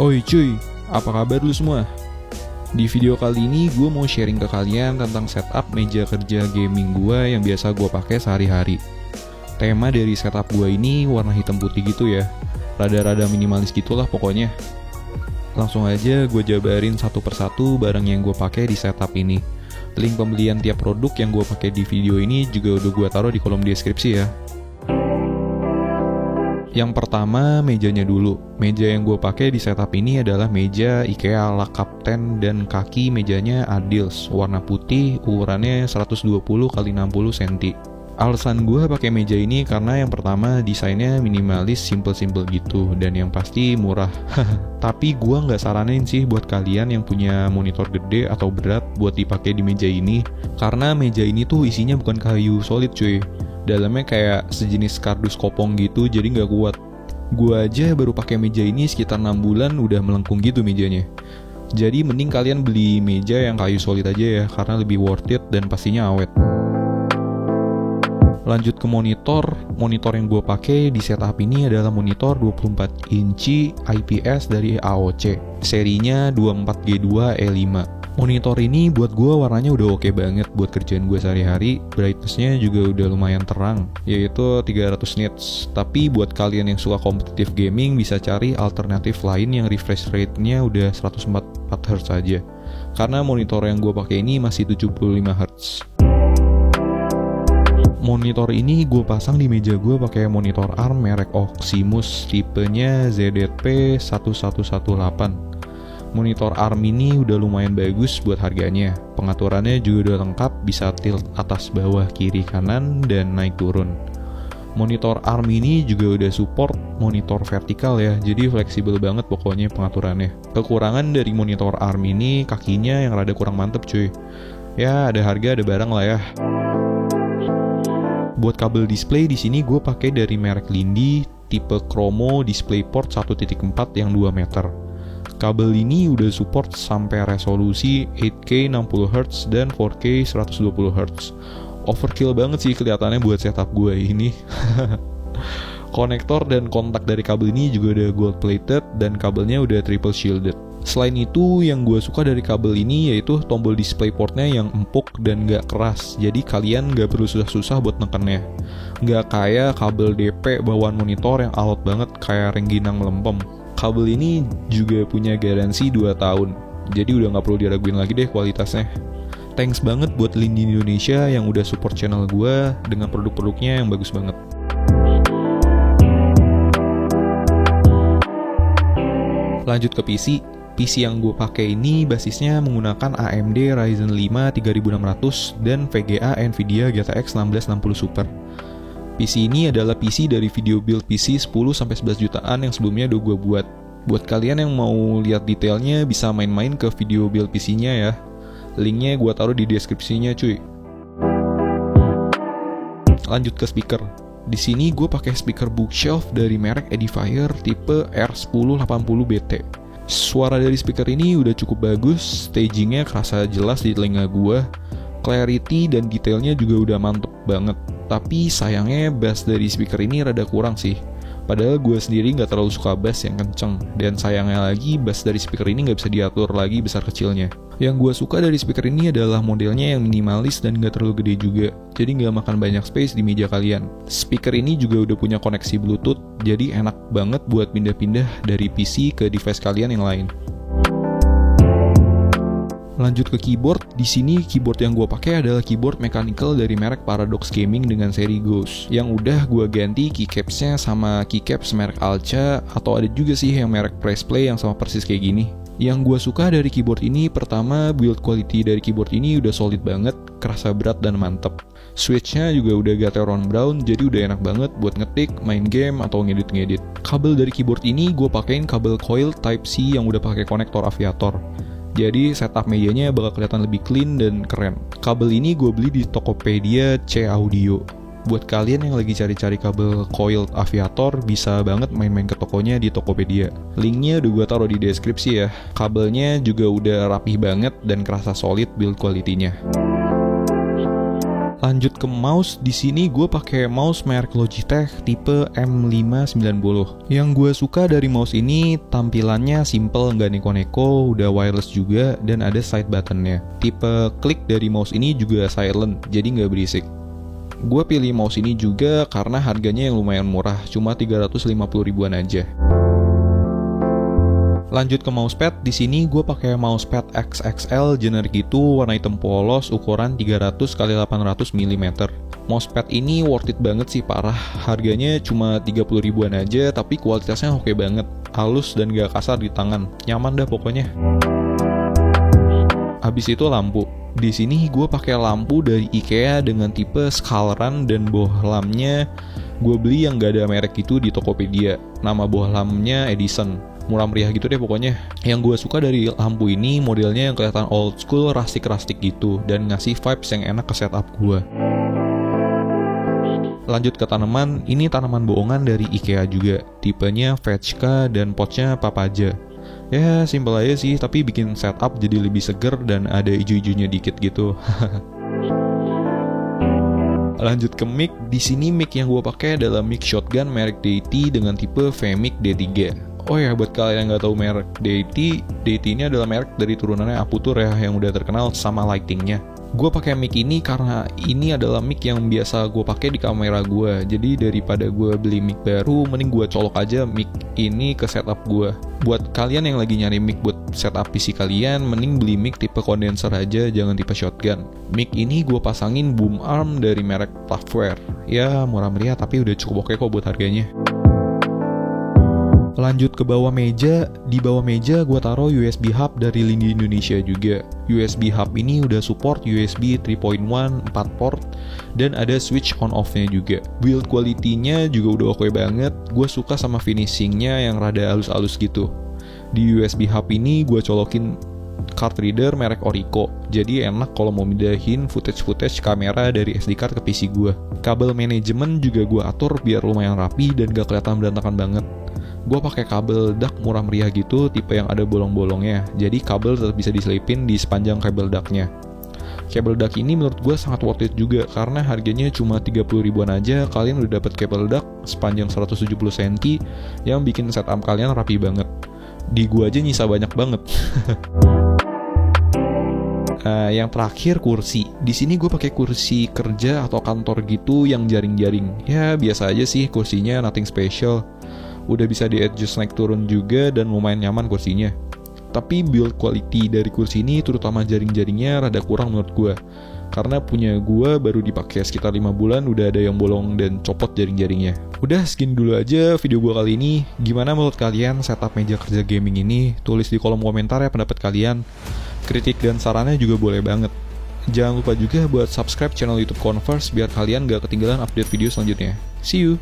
Oi cuy, apa kabar lu semua? Di video kali ini gue mau sharing ke kalian tentang setup meja kerja gaming gue yang biasa gue pakai sehari-hari. Tema dari setup gue ini warna hitam putih gitu ya, rada-rada minimalis gitulah pokoknya. Langsung aja gue jabarin satu persatu barang yang gue pakai di setup ini. Link pembelian tiap produk yang gue pakai di video ini juga udah gue taruh di kolom deskripsi ya. Yang pertama, mejanya dulu. Meja yang gue pakai di setup ini adalah meja IKEA La Captain dan kaki mejanya Adils, warna putih, ukurannya 120 x 60 cm. Alasan gue pakai meja ini karena yang pertama desainnya minimalis, simple-simple gitu, dan yang pasti murah. Tapi gue nggak saranin sih buat kalian yang punya monitor gede atau berat buat dipakai di meja ini, karena meja ini tuh isinya bukan kayu solid cuy. Dalamnya kayak sejenis kardus kopong gitu, jadi nggak kuat. Gua aja baru pakai meja ini sekitar 6 bulan udah melengkung gitu mejanya. Jadi mending kalian beli meja yang kayu solid aja ya, karena lebih worth it dan pastinya awet. Lanjut ke monitor. Monitor yang gue pakai di setup ini adalah monitor 24 inci IPS dari AOC. Serinya 24G2E5. Monitor ini buat gue warnanya udah oke banget buat kerjaan gue sehari-hari. Brightness-nya juga udah lumayan terang, yaitu 300 nits. Tapi buat kalian yang suka kompetitif gaming bisa cari alternatif lain yang refresh rate-nya udah 144 Hz aja. Karena monitor yang gue pakai ini masih 75 Hz. Monitor ini gue pasang di meja gue pakai monitor ARM merek Oximus, tipenya ZDP1118. Monitor ARM ini udah lumayan bagus buat harganya. Pengaturannya juga udah lengkap, bisa tilt atas bawah kiri kanan dan naik turun. Monitor ARM ini juga udah support monitor vertikal ya, jadi fleksibel banget pokoknya pengaturannya. Kekurangan dari monitor ARM ini kakinya yang rada kurang mantep cuy. Ya ada harga ada barang lah ya. Buat kabel display di sini gue pakai dari merek Lindy, tipe Chromo DisplayPort 1.4 yang 2 meter. Kabel ini udah support sampai resolusi 8K 60Hz dan 4K 120Hz. Overkill banget sih kelihatannya buat setup gue ini. Konektor dan kontak dari kabel ini juga udah gold plated dan kabelnya udah triple shielded. Selain itu, yang gue suka dari kabel ini yaitu tombol DisplayPort-nya yang empuk dan gak keras, jadi kalian gak perlu susah-susah buat nekennya. Gak kayak kabel DP bawaan monitor yang alot banget kayak rengginang melempem. Kabel ini juga punya garansi 2 tahun, jadi udah gak perlu diraguin lagi deh kualitasnya. Thanks banget buat Lindy Indonesia yang udah support channel gue dengan produk-produknya yang bagus banget. Lanjut ke PC. PC yang gue pakai ini basisnya menggunakan AMD Ryzen 5 3600 dan VGA Nvidia GTX 1660 Super. PC ini adalah PC dari video build PC 10-11 jutaan yang sebelumnya udah gue buat. Buat kalian yang mau lihat detailnya bisa main-main ke video build PC-nya ya. Linknya gue taruh di deskripsinya cuy. Lanjut ke speaker. Di sini gue pakai speaker bookshelf dari merek Edifier tipe R1080BT. Suara dari speaker ini udah cukup bagus, stagingnya kerasa jelas di telinga gue. Clarity dan detailnya juga udah mantep banget. Tapi sayangnya bass dari speaker ini rada kurang sih. Padahal gue sendiri gak terlalu suka bass yang kenceng. Dan sayangnya lagi bass dari speaker ini gak bisa diatur lagi besar kecilnya. Yang gue suka dari speaker ini adalah modelnya yang minimalis dan gak terlalu gede juga. Jadi gak makan banyak space di meja kalian. Speaker ini juga udah punya koneksi Bluetooth. Jadi enak banget buat pindah-pindah dari PC ke device kalian yang lain. Lanjut ke keyboard. Di sini keyboard yang gue pakai adalah keyboard mechanical dari merek Paradox Gaming dengan seri Ghost. Yang udah gue ganti keycapsnya sama keycaps merek Alca, atau ada juga sih yang merek Pressplay yang sama persis kayak gini. Yang gue suka dari keyboard ini, pertama build quality dari keyboard ini udah solid banget, kerasa berat dan mantep. Switchnya juga udah Gateron Brown, jadi udah enak banget buat ngetik, main game, atau ngedit-ngedit. Kabel dari keyboard ini gue pakein kabel coil Type-C yang udah pakai konektor Aviator. Jadi setup mejanya bakal kelihatan lebih clean dan keren. Kabel ini gue beli di Tokopedia C Audio. Buat kalian yang lagi cari-cari kabel coil Aviator, bisa banget main-main ke tokonya di Tokopedia. Linknya udah gue taruh di deskripsi ya. Kabelnya juga udah rapih banget dan kerasa solid build quality-nya. Lanjut ke mouse, di sini gue pakai mouse merek Logitech tipe M590. Yang gue suka dari mouse ini tampilannya simple, nggak neko-neko, udah wireless juga, dan ada side buttonnya. Tipe klik dari mouse ini juga silent, jadi nggak berisik. Gue pilih mouse ini juga karena harganya yang lumayan murah, cuma 350 ribuan aja. Lanjut ke mousepad, di sini gue pakai mousepad XXL generic gitu, warna hitam polos, ukuran 300x800 mm. Mousepad ini worth it banget sih, parah. Harganya cuma 30 ribuan aja, tapi kualitasnya oke banget, halus dan gak kasar di tangan, nyaman dah pokoknya. Habis itu lampu. Di sini gue pakai lampu dari IKEA dengan tipe Scaleran dan bohlamnya gue beli yang gak ada merek itu di Tokopedia. Nama bohlamnya Edison. Murah meriah gitu deh pokoknya. Yang gue suka dari lampu ini modelnya yang kelihatan old school, rustic gitu, dan ngasih vibes yang enak ke setup gue. Lanjut ke tanaman, ini tanaman bohongan dari IKEA juga, tipenya Vechka dan potnya Papaja. Ya simple aja sih, tapi bikin setup jadi lebih seger dan ada ijo-ijonya dikit gitu. Lanjut ke mic, di sini mic yang gue pakai adalah mic shotgun merek Deity dengan tipe VMic D3. Oh ya, buat kalian yang nggak tahu merek Deity ini adalah merek dari turunannya Aputure ya, yang udah terkenal sama lightingnya. Gue pakai mic ini karena ini adalah mic yang biasa gue pakai di kamera gue. Jadi daripada gue beli mic baru, mending gue colok aja mic ini ke setup gue. Buat kalian yang lagi nyari mic buat setup PC kalian, mending beli mic tipe condenser aja, jangan tipe shotgun. Mic ini gue pasangin boom arm dari merek Plavware. Ya murah meriah tapi udah cukup oke kok buat harganya. Lanjut ke bawah meja, di bawah meja gue taruh USB hub dari Lindi Indonesia juga. USB hub ini udah support USB 3.1 4 port dan ada switch on off-nya juga. Build quality-nya juga udah oke banget. Gue suka sama finishing-nya yang rada halus-halus gitu. Di USB hub ini gue colokin card reader merek Orico. Jadi enak kalau mau mindahin footage kamera dari SD card ke PC gue. Kabel manajemen juga gue atur biar lumayan rapi dan gak kelihatan berantakan banget. Gue pakai kabel DAC murah meriah gitu, tipe yang ada bolong-bolongnya. Jadi kabel tetap bisa diselipin di sepanjang kabel DAC-nya. Kabel DAC ini menurut gue sangat worth it juga karena harganya cuma 30 ribuan aja. Kalian udah dapet kabel DAC sepanjang 170 cm yang bikin setup kalian rapi banget. Di gue aja nyisa banyak banget. Yang terakhir kursi. Di sini gue pakai kursi kerja atau kantor gitu yang jaring-jaring. Ya biasa aja sih kursinya, nothing special. Udah bisa di-adjust naik turun juga dan lumayan nyaman kursinya. Tapi build quality dari kursi ini terutama jaring-jaringnya rada kurang menurut gue. Karena punya gue baru dipakai sekitar 5 bulan udah ada yang bolong dan copot jaring-jaringnya. Udah segini dulu aja video gue kali ini. Gimana menurut kalian setup meja kerja gaming ini? Tulis di kolom komentar ya pendapat kalian. Kritik dan sarannya juga boleh banget. Jangan lupa juga buat subscribe channel YouTube Converse biar kalian gak ketinggalan update video selanjutnya. See you!